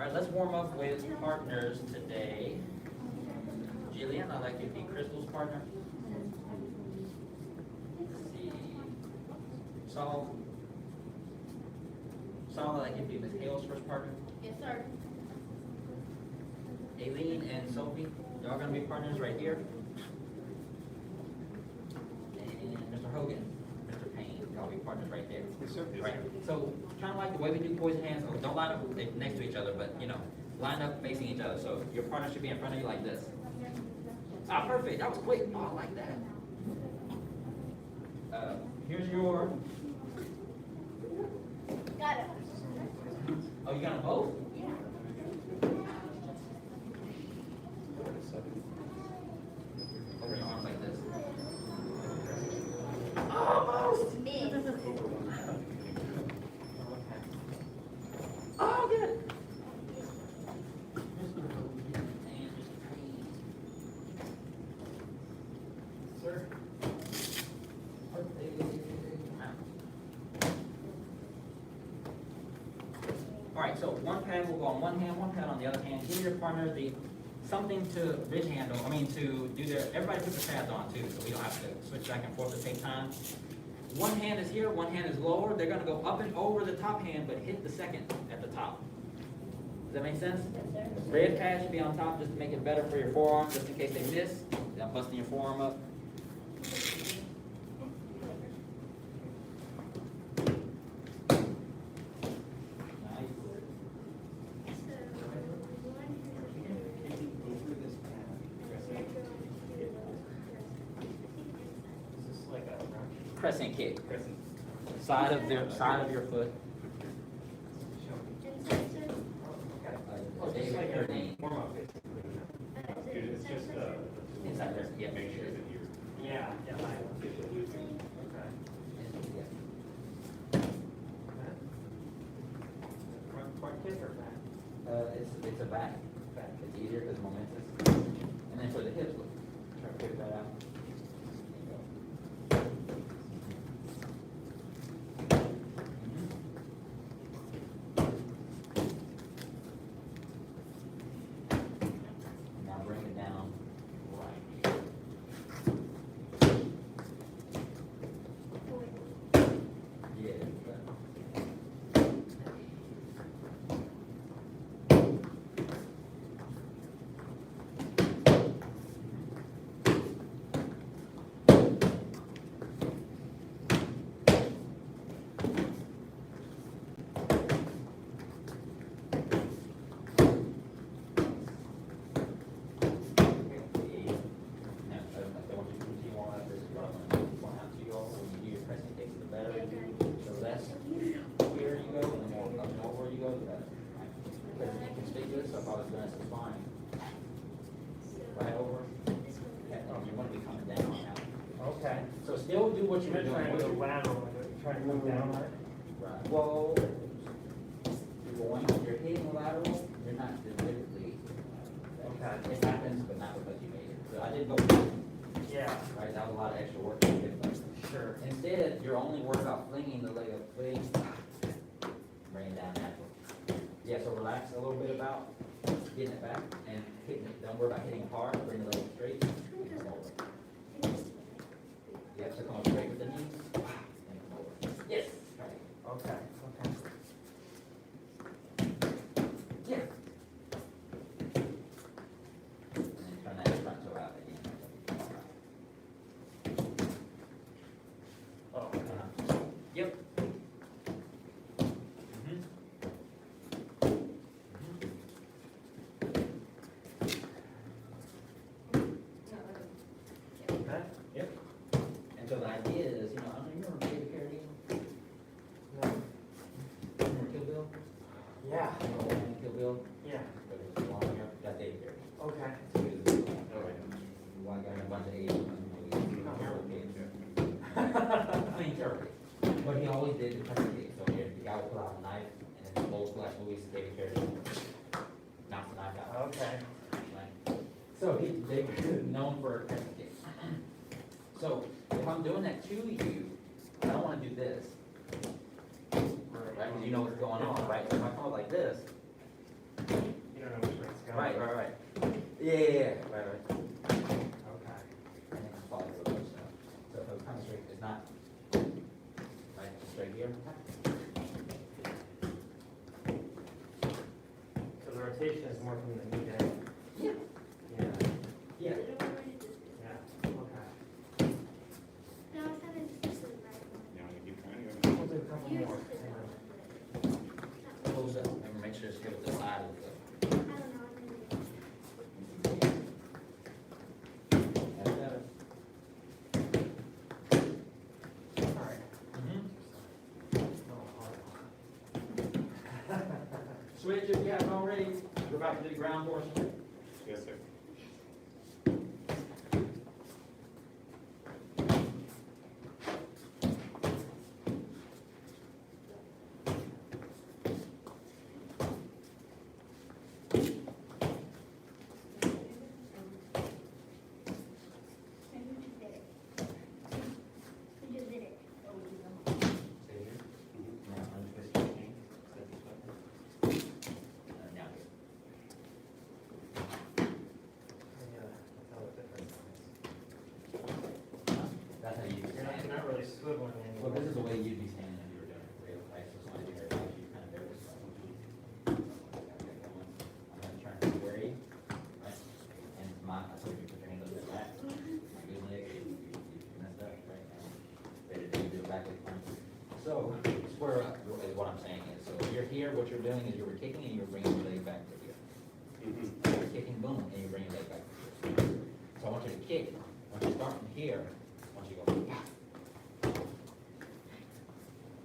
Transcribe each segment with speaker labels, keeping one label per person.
Speaker 1: right, let's warm up with partners today. Jillian, I'd like you to be Crystal's partner. Let's see. Saul, I'd like you to be Miss Hale's first partner.
Speaker 2: Yes, sir.
Speaker 1: Aileen and Sophie, y'all gonna be partners right here. And Mr. Hogan, Mr. Payne, y'all be partners right there.
Speaker 3: Yes, sir.
Speaker 1: Right. So kind of like the way we do poison hands. Oh, don't line up next to each other, but you know, line up facing each other. So your partner should be in front of you like this. Ah, perfect. That was quick. Oh, I like that. Here's your.
Speaker 2: Got it.
Speaker 1: Oh, you got them both?
Speaker 2: Yeah.
Speaker 1: Open your arms like this.
Speaker 2: Almost. Miss.
Speaker 1: Oh, good.
Speaker 3: Sir?
Speaker 1: All right, so one pad will go on one hand, one pad on the other hand. Give your partner something to bridge handle. To do their. Everybody put their pads on too, so we don't have to switch back and forth at the same time. One hand is here, one hand is lower. They're gonna go up and over the top hand, but hit the second at the top. Does that make sense?
Speaker 2: Yes, sir.
Speaker 1: Red pad should be on top just to make it better for your forearm, just in case they miss. They're busting your forearm up. Nice.
Speaker 3: Is this like a
Speaker 1: Crescent kick.
Speaker 3: crescent?
Speaker 1: Side of your foot.
Speaker 3: Okay.
Speaker 1: David,
Speaker 3: Like
Speaker 1: your
Speaker 3: a
Speaker 1: name.
Speaker 3: warm up. It's just
Speaker 1: Inside there. Yeah.
Speaker 3: make sure that you're. Yeah. Yeah. Okay. Front kick or back?
Speaker 1: It's a back.
Speaker 3: Back.
Speaker 1: It's easier because momentous. And then for the hips, look, try to figure that out. There you go. Now bring it down right here. Yeah.
Speaker 3: Okay.
Speaker 1: So still do what you're
Speaker 3: You're
Speaker 1: doing.
Speaker 3: trying to go lateral, trying to move down, right?
Speaker 1: Right. Well, you're hitting lateral, you're not specifically.
Speaker 3: Okay.
Speaker 1: It happens, but not because you made it. So I did go,
Speaker 3: Yeah.
Speaker 1: right, that was a lot of extra work to get, but
Speaker 3: Sure.
Speaker 1: instead, you're only worried about flinging the leg up, fling, bring it down naturally. Yeah, so relax a little bit about getting it back and hitting it. Don't worry about hitting hard, bring the leg straight. Come over. You have to come up straight with the knees and come over. Yes. Right.
Speaker 3: Okay. Okay.
Speaker 1: Yeah. And then turn that front toe out again.
Speaker 3: Oh.
Speaker 1: Yep.
Speaker 3: Okay.
Speaker 1: Yep. And so the idea is, I don't know, you remember David Carradine?
Speaker 3: No.
Speaker 1: Remember Kill Bill?
Speaker 3: Yeah.
Speaker 1: Kill Bill?
Speaker 3: Yeah.
Speaker 1: That's David Carradine.
Speaker 3: Okay.
Speaker 1: So he was one guy in a bunch of Asian movies. Clean turkey. But he always did the turkey kick. So the guy would pull out a knife, and then the old black movies, David Carradine knocks the knife out.
Speaker 3: Okay.
Speaker 1: Right. So they were known for a turkey kick. So if I'm doing that to you, I don't want to do this. Right? Because you know what's going on, right? So if I come up like this, Yeah, right.
Speaker 3: Okay.
Speaker 1: And then follow the push down. So if it's kind of straight, it's not right straight here.
Speaker 3: So the rotation is more from the knee down?
Speaker 1: Yeah.
Speaker 3: Yeah.
Speaker 1: Yeah.
Speaker 3: Yeah, okay.
Speaker 2: No, I thought it was the right one.
Speaker 4: Yeah, I'm gonna keep trying.
Speaker 3: We'll do a couple more. Hang on.
Speaker 1: Close up. Remember, make sure it's here with the side of the.
Speaker 2: I don't know.
Speaker 1: That's better.
Speaker 3: All right.
Speaker 1: Switch if you haven't already. We're about to do the ground portion.
Speaker 4: Yes, sir.
Speaker 2: We just did it.
Speaker 1: Stay here. Now, untwist your hand. Step this way. Now here.
Speaker 3: Yeah, that's how the difference is.
Speaker 1: That's how you stand.
Speaker 3: You're not really swiveling anymore.
Speaker 1: Well, this is the way you'd be standing if you were doing it real life, so it's not here, you kind of nervous. I'm gonna try and square you, right? And I told you to put your hand up like that. My good leg, you messed up right now. Better do the back leg punch. So, square up is what I'm saying is, so if you're here, what you're doing is you're kicking and you're bringing your leg back to here. You're kicking, boom, and you bring your leg back to here. So I want you to kick, once you start from here, once you go, pop.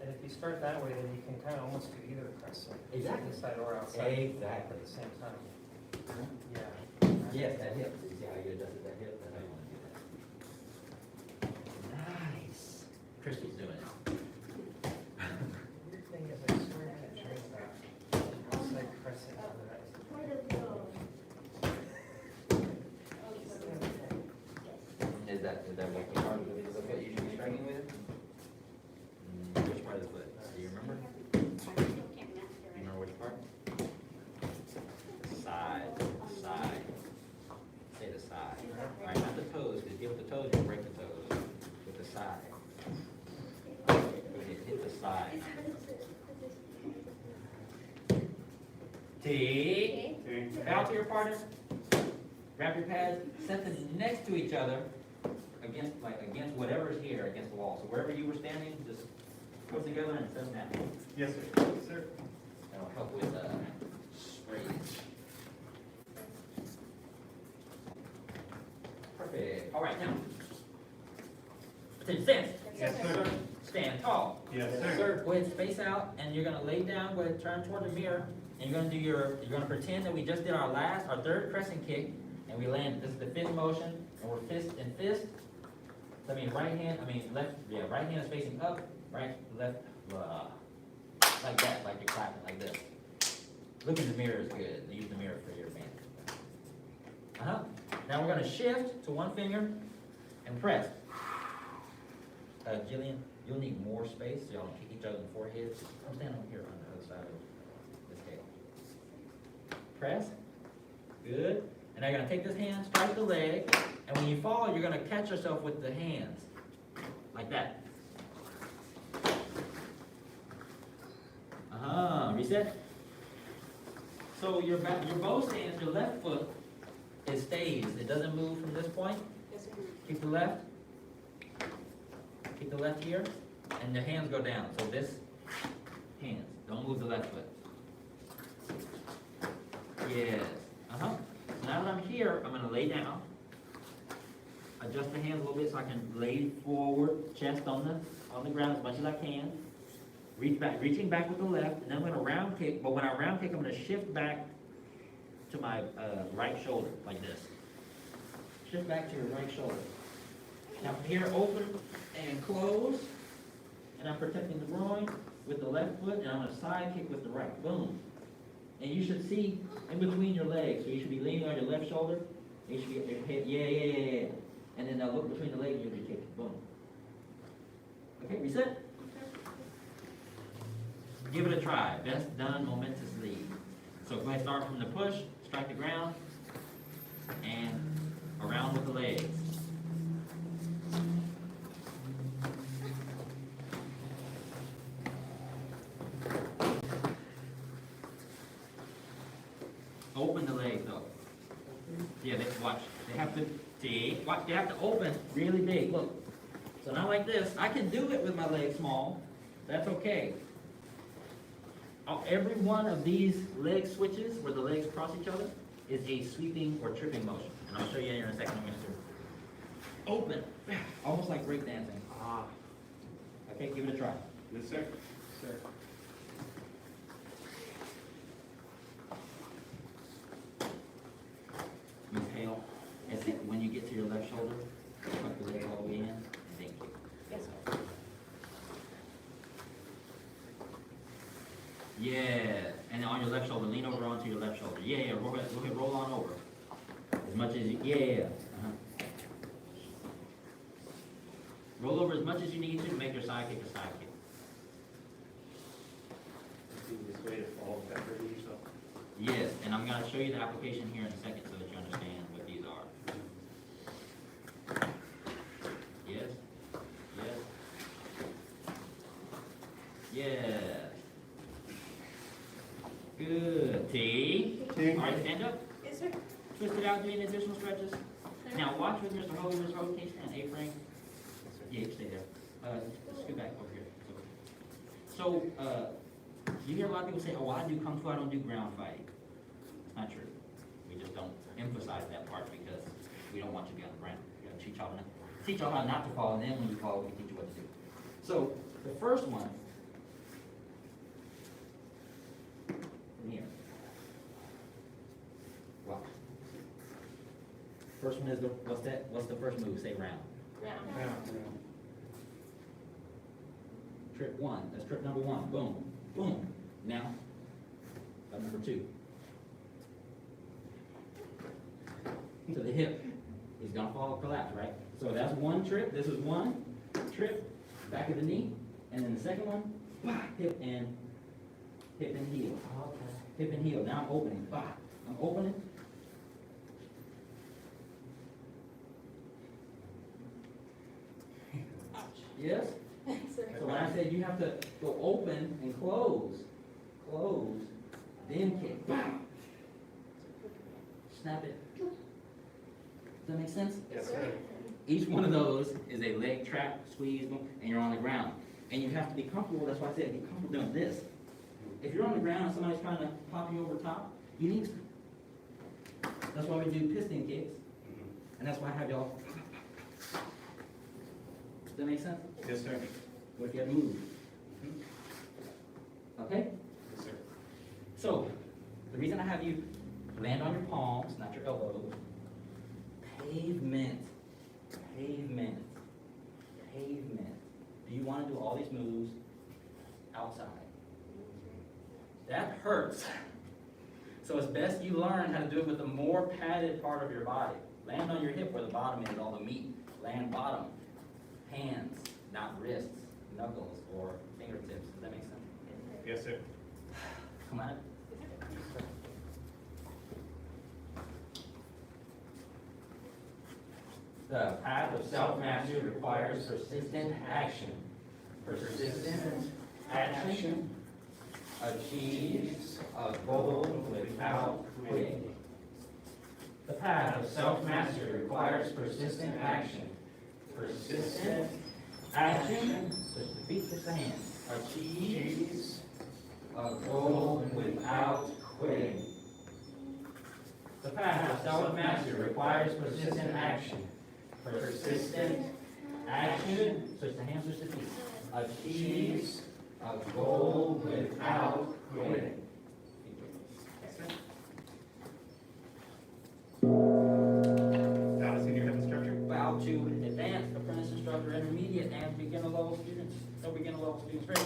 Speaker 3: And if you start that way, then you can kind of almost do either crescent.
Speaker 1: Exactly.
Speaker 3: Inside or outside.
Speaker 1: Exactly.
Speaker 3: At the same time. Yeah.
Speaker 1: Yes, that hip. You see how you adjusted that hip? That's how you want to do that. Nice. Christy's doing it.
Speaker 3: Weird thing is, I swear I had trained that. Outside crescent on the right.
Speaker 2: Where does it go?
Speaker 1: Is that what the part of the foot you should be striking with? Which part of the foot? Do you remember? Do you remember which part? Side, side. Say the side. All right, not the toes, because if you hit the toes, you'll break the toes. With the side. Hit the side. T. Bow to your partner. Grab your pads. Set them next to each other. Against whatever is here, against the wall. So wherever you were standing, just put them together and set them down.
Speaker 4: Yes, sir. Yes, sir.
Speaker 1: That'll help with sprays. Perfect. All right, now. Attention, stand.
Speaker 4: Yes, sir.
Speaker 1: Stand tall.
Speaker 4: Yes, sir.
Speaker 1: Sir, go ahead, space out, and you're gonna lay down, go ahead, turn toward the mirror, and you're gonna pretend that we just did our third crescent kick, and we landed. This is the fifth motion, and we're fist and fist. So right hand is facing up, right, left, like that, like you're clapping, like this. Look in the mirror is good. Use the mirror for your advantage. Now we're gonna shift to one finger and press. Jillian, you'll need more space, so y'all don't kick each other in the forehead. I'm standing over here on the other side of the scale. Press. Good. And now you're gonna take this hand, strike the leg, and when you fall, you're gonna catch yourself with the hands. Like that. Reset. So your bow stance, your left foot, it stays. It doesn't move from this point. Keep the left. Keep the left here, and the hands go down. So this, hands. Don't move the left foot. Yes. So now that I'm here, I'm gonna lay down. Adjust the hands a little bit so I can lay forward, chest on the ground as much as I can. Reaching back with the left, and then I'm gonna round kick, but when I round kick, I'm gonna shift back to my right shoulder, like this. Shift back to your right shoulder. Now from here, open and close, and I'm protecting the groin with the left foot, and I'm gonna side kick with the right, boom. And you should see in between your legs, so you should be leaning on your left shoulder, and you should be your head, yeah. And then now look between the legs, you'll be kicking, boom. Okay, reset. Give it a try. Best done, momentous lead. So go ahead, start from the push, strike the ground, and around with the legs. Open the legs though. Yeah, watch. They have to see. Watch. They have to open really big. Look. So not like this. I can do it with my legs small. That's okay. Every one of these leg switches where the legs cross each other is a sweeping or tripping motion. And I'll show you in a second. I'm going to do. Open. Almost like breakdancing. Ah. Okay, give it a try.
Speaker 4: Yes, sir. Sir.
Speaker 1: Exhale. As if when you get to your left shoulder, tuck the leg all the way in. Thank you. Yes, sir. Yeah. And on your left shoulder, lean over onto your left shoulder. Yeah. Go ahead, roll on over. As much as you, yeah. Roll over as much as you need to make your side kick a side kick.
Speaker 4: The easiest way to fall back over yourself.
Speaker 1: Yes, and I'm going to show you the application here in a second so that you understand what these are. Yes, yes, yes. Good. T.
Speaker 4: T.
Speaker 1: All right, stand up.
Speaker 2: Yes, sir.
Speaker 1: Twist it out, doing additional stretches. Now watch with Mr. Hogan, Mr. Hogan, can you stand A-frame? Yeah, you stay there. Scoot back over here. So, you hear a lot of people say, oh, well, I do Kung Fu, I don't do ground fighting. It's not true. We just don't emphasize that part because we don't want you to be on the ground. We gotta teach y'all how not to fall, and then when you fall, we can teach you what to do. So, the first one, from here. Watch. First one is the, what's the first move? Say round.
Speaker 2: Round.
Speaker 1: Trip one, that's trip number one, boom, boom. Now, number two. So the hip is gonna fall, collapse, right? So that's one trip, this is one trip, back of the knee, and then the second one, hip and heel. Hip and heel, now I'm opening, I'm opening. Yes? So when I said you have to go open and close, then kick, snap it. Does that make sense?
Speaker 4: Yes, sir.
Speaker 1: Each one of those is a leg trap, squeeze, and you're on the ground. And you have to be comfortable, that's why I said be comfortable doing this. If you're on the ground and somebody's trying to pop you over top, you need to. That's why we do piston kicks, and that's why I have y'all. Does that make sense?
Speaker 4: Yes, sir.
Speaker 1: What if you have to move? Okay?
Speaker 4: Yes, sir.
Speaker 1: So, the reason I have you land on your palms, not your elbows, pavement. Do you want to do all these moves outside? That hurts. So it's best you learn how to do it with the more padded part of your body. Land on your hip where the bottom is, all the meat. Land bottom. Hands, not wrists, knuckles, or fingertips. Does that make sense?
Speaker 4: Yes, sir.
Speaker 1: Come on. The path of self-mastery requires persistent action. Persistent action achieves a goal without quitting. The path of self-mastery requires persistent action. Persistent action, just the feet, just the hands, achieves a goal without quitting. The path of self-mastery requires persistent action. Persistent action, switch the hands, switch the feet, achieves a goal without quitting.
Speaker 4: Down to senior head instructor.
Speaker 1: Bow to advanced apprentice instructor, intermediate, and beginner level students. No beginner level students.